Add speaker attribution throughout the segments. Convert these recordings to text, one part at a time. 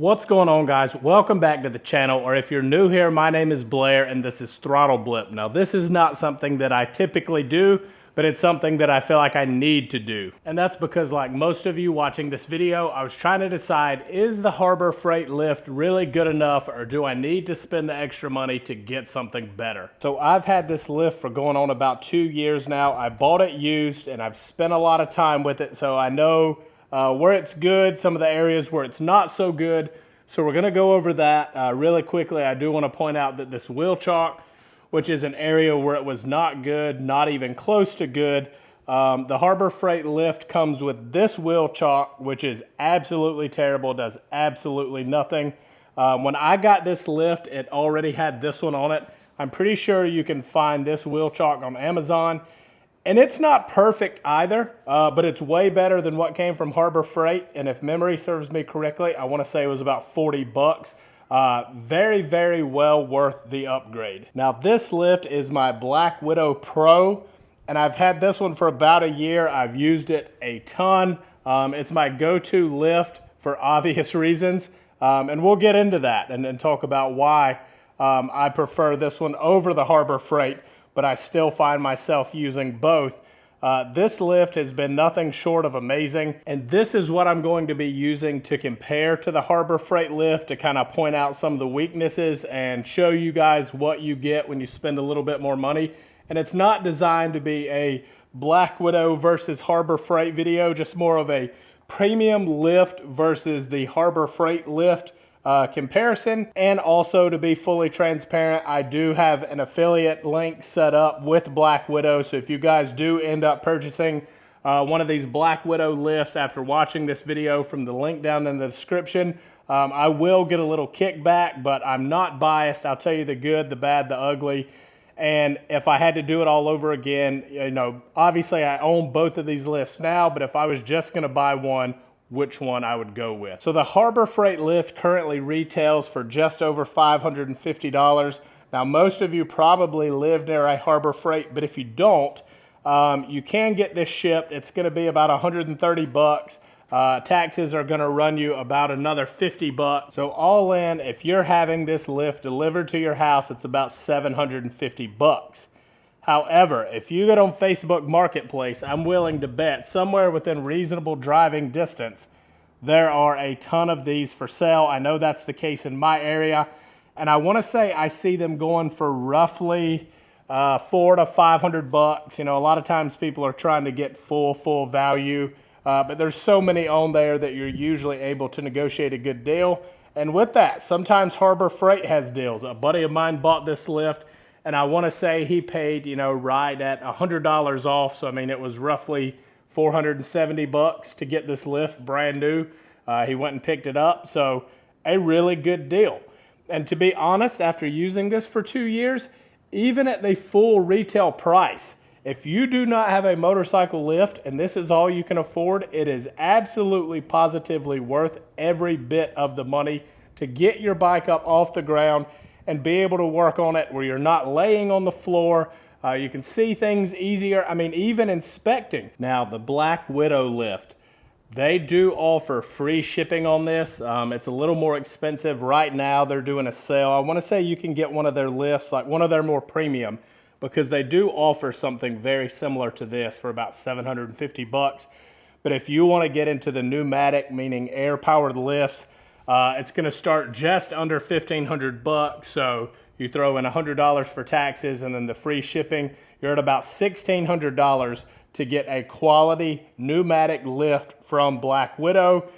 Speaker 1: What's going on, guys? Welcome back to the channel, or if you're new here, my name is Blair and this is Throttle Blip. Now, this is not something that I typically do, but it's something that I feel like I need to do. And that's because, like most of you watching this video, I was trying to decide, is the Harbor Freight lift really good enough, or do I need to spend the extra money to get something better? So I've had this lift for going on about 2 years now. I bought it used and I've spent a lot of time with it, so I know where it's good, some of the areas where it's not so good. So we're going to go over that really quickly. I do want to point out that this wheel chalk, which is an area where it was not good, not even close to good. The Harbor Freight lift comes with this wheel chalk, which is absolutely terrible, does absolutely nothing. When I got this lift, it already had this one on it. I'm pretty sure you can find this wheel chalk on Amazon. And it's not perfect either, but it's way better than what came from Harbor Freight. And if memory serves me correctly, I want to say it was about 40 bucks. Very, very well worth the upgrade. Now, this lift is my Black Widow Pro, and I've had this one for about a year. I've used it a ton. It's my go-to lift for obvious reasons. And we'll get into that and talk about why I prefer this one over the Harbor Freight, but I still find myself using both. This lift has been nothing short of amazing, and this is what I'm going to be using to compare to the Harbor Freight lift to kind of point out some of the weaknesses and show you guys what you get when you spend a little bit more money. And it's not designed to be a Black Widow versus Harbor Freight video, just more of a premium lift versus the Harbor Freight lift comparison. And also, to be fully transparent, I do have an affiliate link set up with Black Widow, so if you guys do end up purchasing one of these Black Widow lifts after watching this video from the link down in the description, I will get a little kickback, but I'm not biased. I'll tell you the good, the bad, the ugly. And if I had to do it all over again, you know, obviously I own both of these lifts now, but if I was just going to buy one, which one I would go with. So the Harbor Freight lift currently retails for just over $550. Now, most of you probably live near a Harbor Freight, but if you don't, you can get this shipped. It's going to be about 130 bucks. Taxes are going to run you about another 50 bucks. So all in, if you're having this lift delivered to your house, it's about 750 bucks. However, if you get on Facebook Marketplace, I'm willing to bet somewhere within reasonable driving distance, there are a ton of these for sale. I know that's the case in my area. And I want to say I see them going for roughly $400 to $500 bucks. You know, a lot of times people are trying to get full value. But there's so many on there that you're usually able to negotiate a good deal. And with that, sometimes Harbor Freight has deals. A buddy of mine bought this lift, and I want to say he paid, you know, right at $100 off. So, I mean, it was roughly 470 bucks to get this lift brand new. He went and picked it up. So, a really good deal. And to be honest, after using this for 2 years, even at the full retail price, if you do not have a motorcycle lift and this is all you can afford, it is absolutely positively worth every bit of the money to get your bike up off the ground and be able to work on it where you're not laying on the floor. You can see things easier. I mean, even inspecting. Now, the Black Widow lift, they do offer free shipping on this. It's a little more expensive right now. They're doing a sale. I want to say you can get one of their lifts, like one of their more premium, because they do offer something very similar to this for about 750 bucks. But if you want to get into the pneumatic, meaning air-powered lifts, it's going to start just under 1,500 bucks. So you throw in $100 for taxes and then the free shipping, you're at about $1,600 to get a quality pneumatic lift from Black Widow.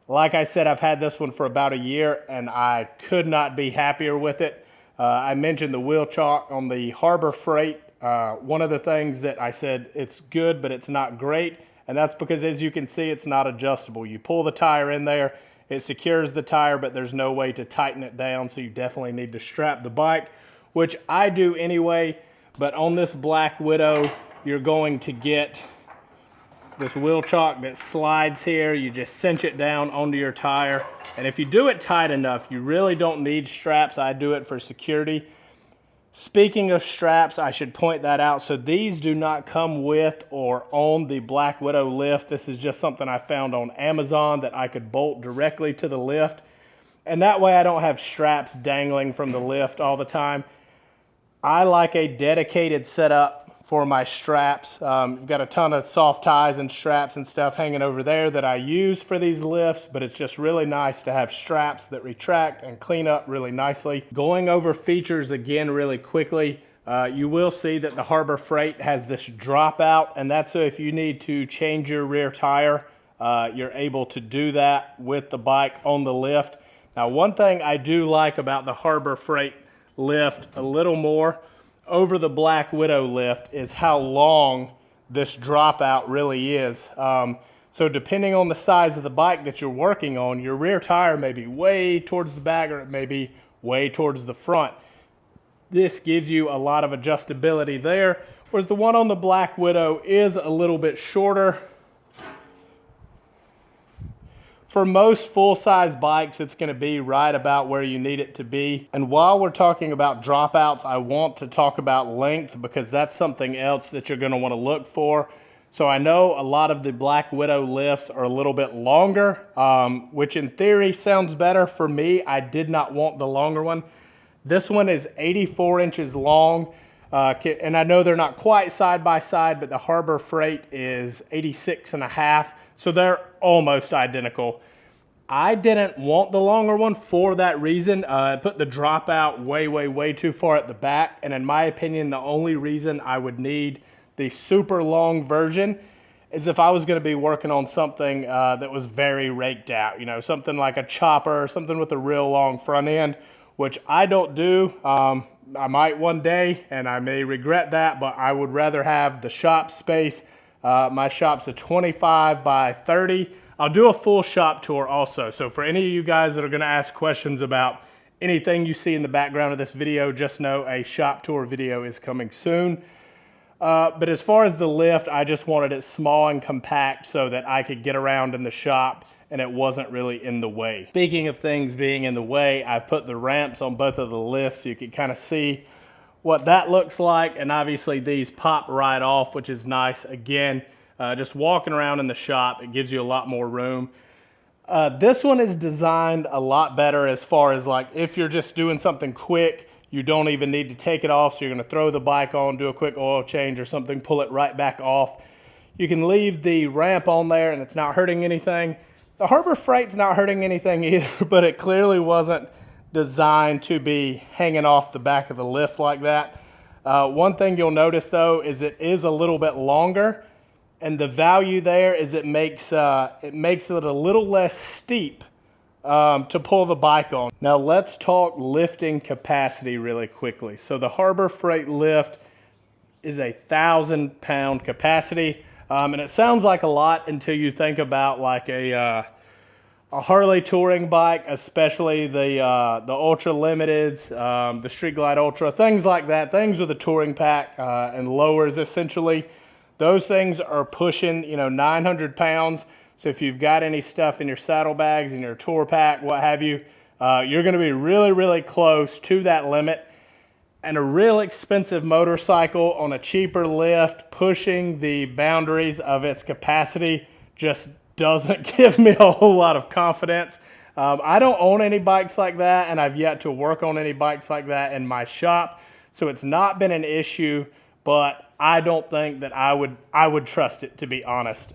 Speaker 1: Like I said, I've had this one for about a year and I could not be happier with it. I mentioned the wheel chalk on the Harbor Freight. One of the things that I said, it's good, but it's not great. And that's because, as you can see, it's not adjustable. You pull the tire in there, it secures the tire, but there's no way to tighten it down. So you definitely need to strap the bike, which I do anyway. But on this Black Widow, you're going to get this wheel chalk that slides here. You just cinch it down onto your tire. And if you do it tight enough, you really don't need straps. I do it for security. Speaking of straps, I should point that out. So these do not come with or on the Black Widow lift. This is just something I found on Amazon that I could bolt directly to the lift. And that way I don't have straps dangling from the lift all the time. I like a dedicated setup for my straps. I've got a ton of soft ties and straps and stuff hanging over there that I use for these lifts, but it's just really nice to have straps that retract and clean up really nicely. Going over features again really quickly, you will see that the Harbor Freight has this dropout, and that's so if you need to change your rear tire, you're able to do that with the bike on the lift. Now, one thing I do like about the Harbor Freight lift a little more over the Black Widow lift is how long this dropout really is. So depending on the size of the bike that you're working on, your rear tire may be way towards the back or it may be way towards the front. This gives you a lot of adjustability there, whereas the one on the Black Widow is a little bit shorter. For most full-size bikes, it's going to be right about where you need it to be. And while we're talking about dropouts, I want to talk about length because that's something else that you're going to want to look for. So I know a lot of the Black Widow lifts are a little bit longer, which in theory sounds better. For me, I did not want the longer one. This one is 84 inches long. And I know they're not quite side by side, but the Harbor Freight is 86 and a half. So they're almost identical. I didn't want the longer one for that reason. I put the dropout way too far at the back. And in my opinion, the only reason I would need the super long version is if I was going to be working on something that was very raked out. You know, something like a chopper, something with a real long front end, which I don't do. I might one day, and I may regret that, but I would rather have the shop space. My shop's a 25 by 30. I'll do a full shop tour also. So for any of you guys that are gonna ask questions about anything you see in the background of this video, just know a shop tour video is coming soon. But as far as the lift, I just wanted it small and compact so that I could get around in the shop and it wasn't really in the way. Speaking of things being in the way, I've put the ramps on both of the lifts so you can kind of see what that looks like, and obviously these pop right off, which is nice. Again, just walking around in the shop, it gives you a lot more room. This one is designed a lot better as far as like if you're just doing something quick, you don't even need to take it off, so you're gonna throw the bike on, do a quick oil change or something, pull it right back off. You can leave the ramp on there and it's not hurting anything. The Harbor Freight's not hurting anything either, but it clearly wasn't designed to be hanging off the back of the lift like that. One thing you'll notice though is it is a little bit longer, and the value there is it makes it a little less steep to pull the bike on. Now let's talk lifting capacity really quickly. So the Harbor Freight lift is 1,000 pound capacity, and it sounds like a lot until you think about like a Harley touring bike, especially the Ultra Limiteds, the Street Glide Ultra, things like that, things with a touring pack and lowers essentially. Those things are pushing, 900 pounds. So if you've got any stuff in your saddlebags, in your tour pack, what have you, you're going to be really close to that limit. And a real expensive motorcycle on a cheaper lift, pushing the boundaries of its capacity just doesn't give me a whole lot of confidence. I don't own any bikes like that, and I've yet to work on any bikes like that in my shop, so it's not been an issue, but I don't think that I would trust it, to be honest.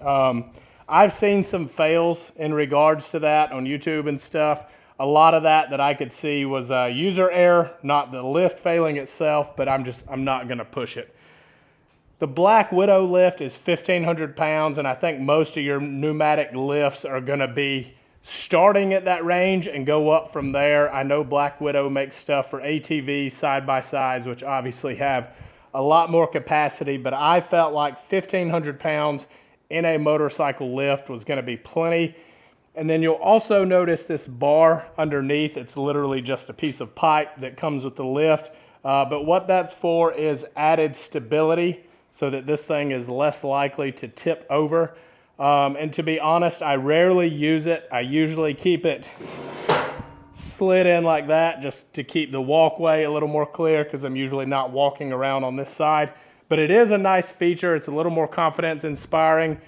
Speaker 1: I've seen some fails in regards to that on YouTube and stuff. A lot of that I could see was user error, not the lift failing itself, but I'm not gonna push it. The Black Widow lift is 1,500 pounds, and I think most of your pneumatic lifts are gonna be starting at that range and go up from there. I know Black Widow makes stuff for ATVs, side-by-sides, which obviously have a lot more capacity, but I felt like 1,500 pounds in a motorcycle lift was gonna be plenty. And then you'll also notice this bar underneath. It's literally just a piece of pipe that comes with the lift, but what that's for is added stability, so that this thing is less likely to tip over. And to be honest, I rarely use it. I usually keep it slid in like that just to keep the walkway a little more clear, because I'm usually not walking around on this side. But it is a nice feature. It's a little more confidence inspiring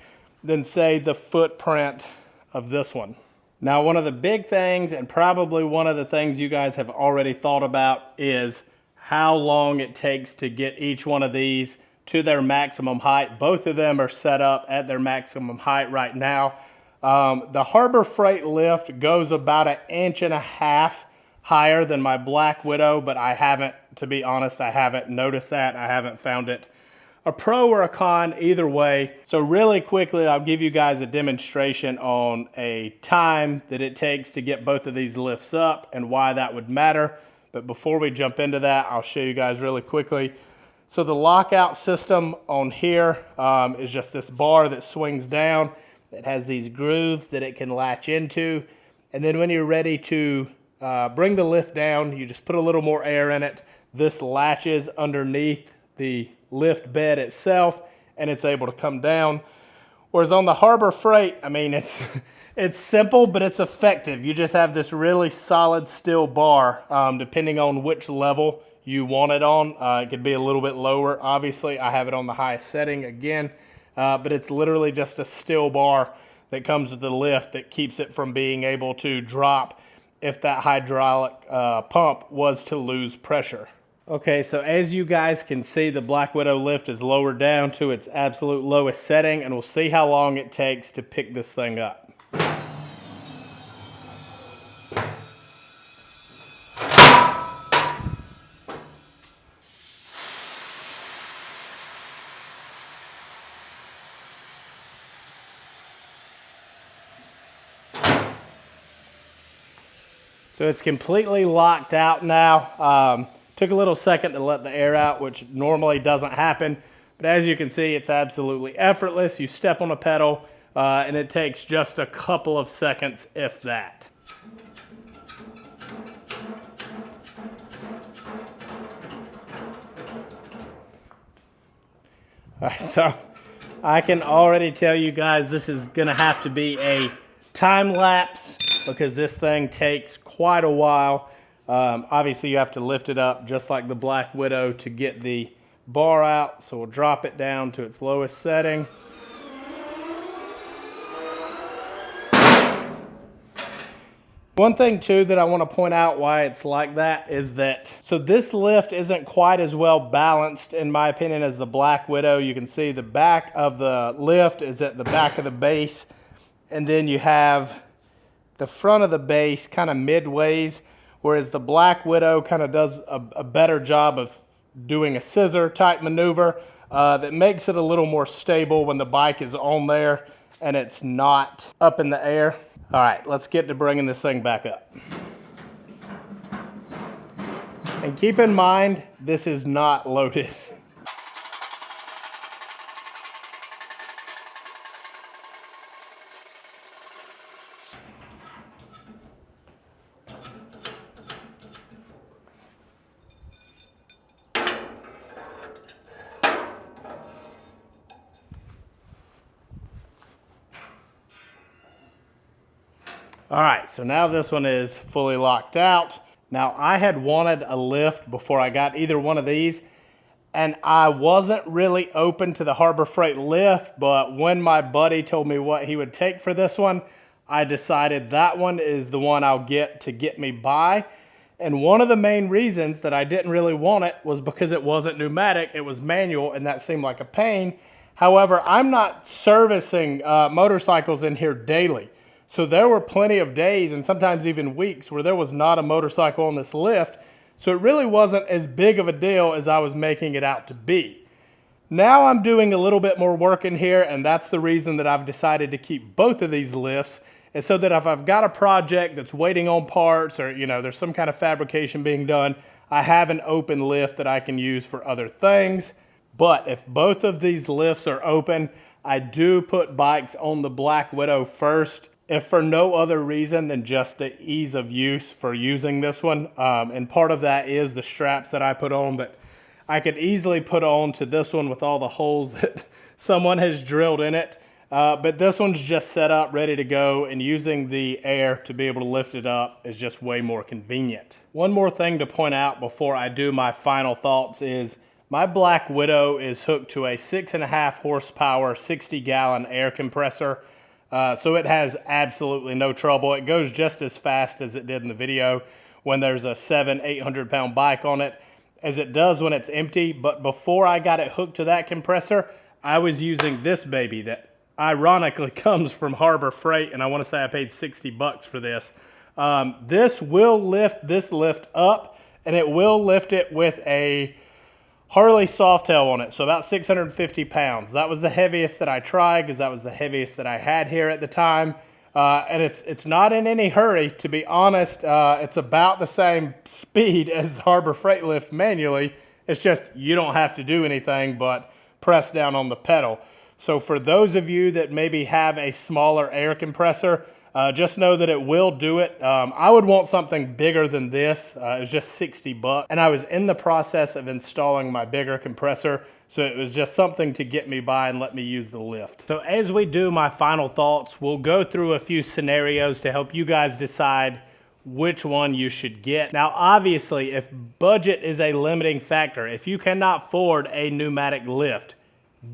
Speaker 1: than, say, the footprint of this one. Now, one of the big things, and probably one of the things you guys have already thought about, is how long it takes to get each one of these to their maximum height. Both of them are set up at their maximum height right now. The Harbor Freight lift goes about 1.5 inches higher than my Black Widow, but I haven't, to be honest, I haven't noticed that. I haven't found it a pro or a con either way. So really quickly, I'll give you guys a demonstration on a time that it takes to get both of these lifts up and why that would matter. But before we jump into that, I'll show you guys really quickly. So the lockout system on here is just this bar that swings down. It has these grooves that it can latch into. And then when you're ready to bring the lift down, you just put a little more air in it. This latches underneath the lift bed itself, and it's able to come down. Whereas on the Harbor Freight, I mean, it's simple, but it's effective. You just have this really solid steel bar, depending on which level you want it on. It could be a little bit lower. Obviously, I have it on the highest setting again, but it's literally just a steel bar that comes with the lift that keeps it from being able to drop if that hydraulic pump was to lose pressure. Okay, so as you guys can see, the Black Widow lift is lowered down to its absolute lowest setting, and we'll see how long it takes to pick this thing up. So it's completely locked out now. Took a little second to let the air out, which normally doesn't happen. But as you can see, it's absolutely effortless. You step on a pedal, and it takes just a couple of seconds, if that. All right, so I can already tell you guys this is gonna have to be a time lapse because this thing takes quite a while. Obviously, you have to lift it up just like the Black Widow to get the bar out. So we'll drop it down to its lowest setting. One thing too that I want to point out why it's like that is that, so this lift isn't quite as well balanced in my opinion as the Black Widow. You can see the back of the lift is at the back of the base, and then you have the front of the base kind of midways, whereas the Black Widow kind of does a better job of doing a scissor type maneuver that makes it a little more stable when the bike is on there and it's not up in the air. All right, let's get to bringing this thing back up. And keep in mind, this is not loaded. All right, so now this one is fully locked out. Now I had wanted a lift before I got either one of these, and I wasn't really open to the Harbor Freight lift, but when my buddy told me what he would take for this one, I decided that one is the one I'll get to get me by. And one of the main reasons that I didn't really want it was because it wasn't pneumatic, it was manual, and that seemed like a pain. However, I'm not servicing motorcycles in here daily. So there were plenty of days and sometimes even weeks where there was not a motorcycle on this lift. So it really wasn't as big of a deal as I was making it out to be. Now I'm doing a little bit more work in here, and that's the reason that I've decided to keep both of these lifts. And so that if I've got a project that's waiting on parts, or there's some kind of fabrication being done, I have an open lift that I can use for other things. But if both of these lifts are open, I do put bikes on the Black Widow first, if for no other reason than just the ease of use for using this one. And part of that is the straps that I put on that I could easily put on to this one with all the holes that someone has drilled in it. But this one's just set up, ready to go, and using the air to be able to lift it up is just way more convenient. One more thing to point out before I do my final thoughts is my Black Widow is hooked to a 6.5 horsepower, 60-gallon air compressor. So it has absolutely no trouble. It goes just as fast as it did in the video when there's a 700-800 pound bike on it as it does when it's empty. But before I got it hooked to that compressor, I was using this baby that ironically comes from Harbor Freight, and I want to say I paid 60 bucks for this. This will lift this lift up, and it will lift it with a Harley Softail on it, so about 650 pounds. That was the heaviest that I tried because that was the heaviest that I had here at the time. And it's not in any hurry, to be honest. It's about the same speed as the Harbor Freight lift manually. It's just you don't have to do anything but press down on the pedal. So for those of you that maybe have a smaller air compressor, just know that it will do it. I would want something bigger than this. It was just 60 bucks. And I was in the process of installing my bigger compressor, so it was just something to get me by and let me use the lift. So as we do my final thoughts, we'll go through a few scenarios to help you guys decide which one you should get. Now, obviously, if budget is a limiting factor, if you cannot afford a pneumatic lift,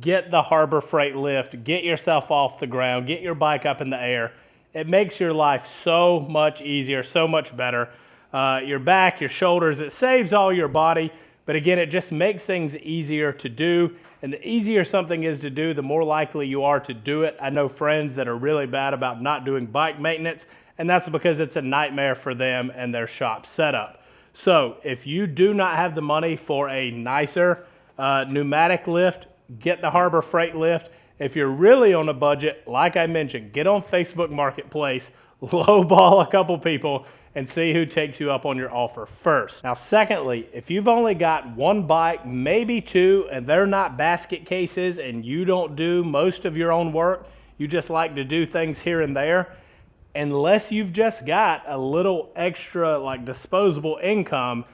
Speaker 1: get the Harbor Freight lift, get yourself off the ground, get your bike up in the air. It makes your life so much easier, so much better. Your back, your shoulders, it saves all your body. But again, it just makes things easier to do. And the easier something is to do, the more likely you are to do it. I know friends that are really bad about not doing bike maintenance, and that's because it's a nightmare for them and their shop setup. So if you do not have the money for a nicer pneumatic lift, get the Harbor Freight lift. If you're really on a budget, like I mentioned, get on Facebook Marketplace, lowball a couple people, and see who takes you up on your offer first. Now, secondly, if you've only got one bike, maybe two, and they're not basket cases, and you don't do most of your own work, you just like to do things here and there, unless you've just got a little extra like disposable income,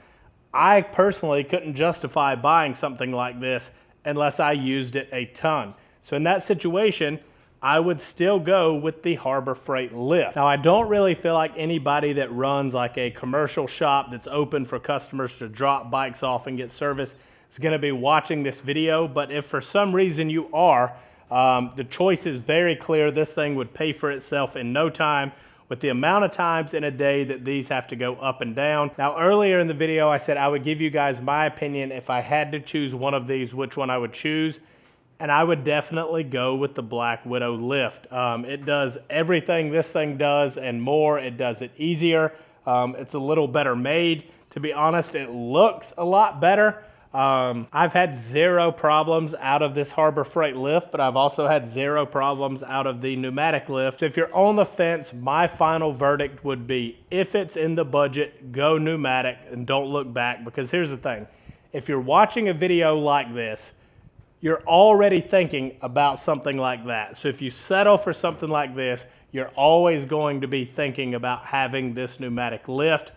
Speaker 1: I personally couldn't justify buying something like this unless I used it a ton. So in that situation, I would still go with the Harbor Freight lift. Now, I don't really feel like anybody that runs like a commercial shop that's open for customers to drop bikes off and get service is gonna be watching this video, but if for some reason you are, the choice is very clear. This thing would pay for itself in no time with the amount of times in a day that these have to go up and down. Now, earlier in the video, I said I would give you guys my opinion if I had to choose one of these, which one I would choose. And I would definitely go with the Black Widow lift. It does everything this thing does and more. It does it easier. It's a little better made. To be honest, it looks a lot better. I've had zero problems out of this Harbor Freight lift, but I've also had zero problems out of the pneumatic lift. So if you're on the fence, my final verdict would be, if it's in the budget, go pneumatic and don't look back. Because here's the thing. If you're watching a video like this, you're already thinking about something like that. So if you settle for something like this, you're always going to be thinking about having this pneumatic lift.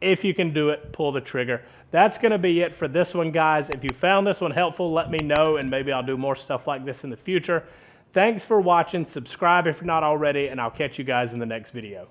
Speaker 1: If you can do it, pull the trigger. That's gonna be it for this one, guys. If you found this one helpful, let me know, and maybe I'll do more stuff like this in the future. Thanks for watching. Subscribe if you're not already, and I'll catch you guys in the next video.